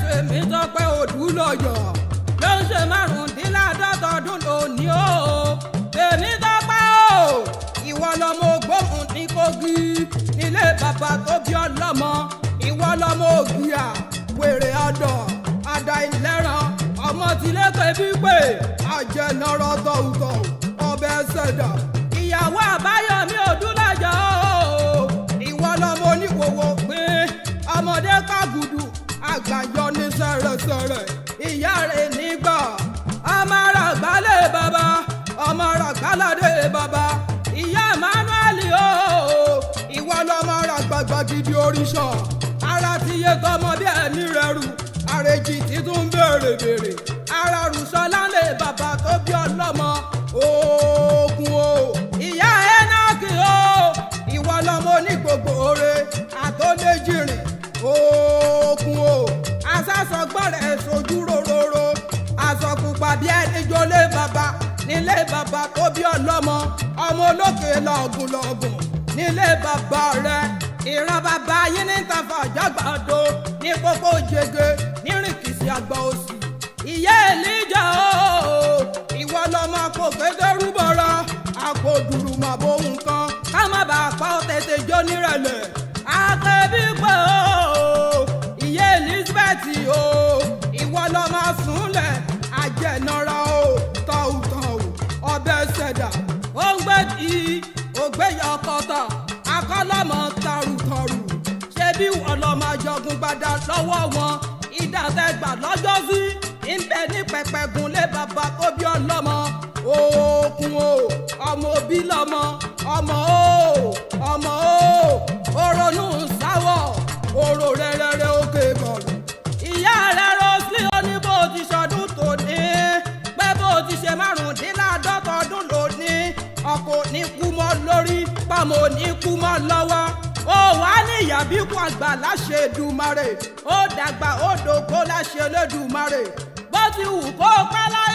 tèmi tọpẹ́ òdúlọ̀yọ̀ ló ń ṣe márùndínláàádọ́ta ọdún lónìí o tèmi tọpẹ́ o ìwọ lọmọ Ògbómù ní Kogi nílé bàbá tó bí ọlọ́mọ ìwọ lọmọ Ògìyà wèrè ọ̀dọ̀ àdá ìlẹ́ràn ọmọ tìlẹ́kẹ̀ bípé àjẹnàrọ̀ tọ̀wùtọ̀ ọbẹ̀ ṣẹ̀dá ìyàwó Àbáyọ̀mí òdúlọ̀yọ̀ o ìwọ lọmọ oníwòwò pín ọmọdé kàgùdù àgbàyọ ní sẹ̀rẹ̀sẹ̀rẹ̀ ìyá rẹ̀ nígbà ọmọ ràgbálẹ̀ bàbá ọmọ ràgbáládé bàbá ìyá Emmanuel o ìwọ lọmọ ràgbàgbà gidi oríṣọ ara ti yé tọmọ bí ẹni rẹ rù àrèjì títún béèrè ara rùsọlá lè bàbá tó bí ọlọ́mọ oògùn o ìyá Ẹ́nọ́kì o ìwọ lọmọ onígbogbo oore àtọ́lẹ́jìrìn oògùn o asásọgbọ́rẹ̀ sojú rororo asọ̀pupa bí ẹni jọlé bàbá nílé bàbá tó bí ọlọ́mọ ọmọ olókè lọ́gùn nílé bàbá rẹ ìran bàbá yín ní tàfà àjàgbàdo ní pópó jẹgẹ ní rìkìsì àgbà òsì ìyá Èlíjà o ìwọ lọmọ kò kéde rúbọrọ àpò dùrù màbò nǹkan ká má bàa pa ọ tètè jó nírẹ̀lẹ̀ akẹ́bí pé o ìyá Elizabeth o ìwọ lọmọ súnlẹ̀ àjẹnara o tọ̀hùtọ̀hù ọbẹ̀ ṣẹ̀dá ó ń gbé di ògbéyà ọkọ̀tà akọ́lọ́mọ tarùtọ̀rù ṣebí wọn lọ́mọ jọgún gbadà lọ́wọ́ wọn ìdàtẹ́gbà lọ́jọ́sí ìbẹ̀ ní pẹ̀pẹ̀gùn lé bàbá tó bí ọlọ́mọ òkun o ọmọ òbí lọ́mọ ọmọ o oronú sáwọ̀ oró rẹ̀rẹ̀rẹ̀ òkè bọ̀lù ìyá rẹ̀ Rosely oníbò ti ṣọdún tòní pé bó ti ṣe márùndínláàádọ́ta ọdún lónìí ọkọ̀ ní kú mọ́ lórí pàmò ní kú mọ́ lọ́wọ́ ó wà ní ìyàbíkú àgbà láṣẹ Èdùmàrè ó dàgbà ó dògbó láṣẹ Olódùmarè bó ti wù kó pẹ́ láyé.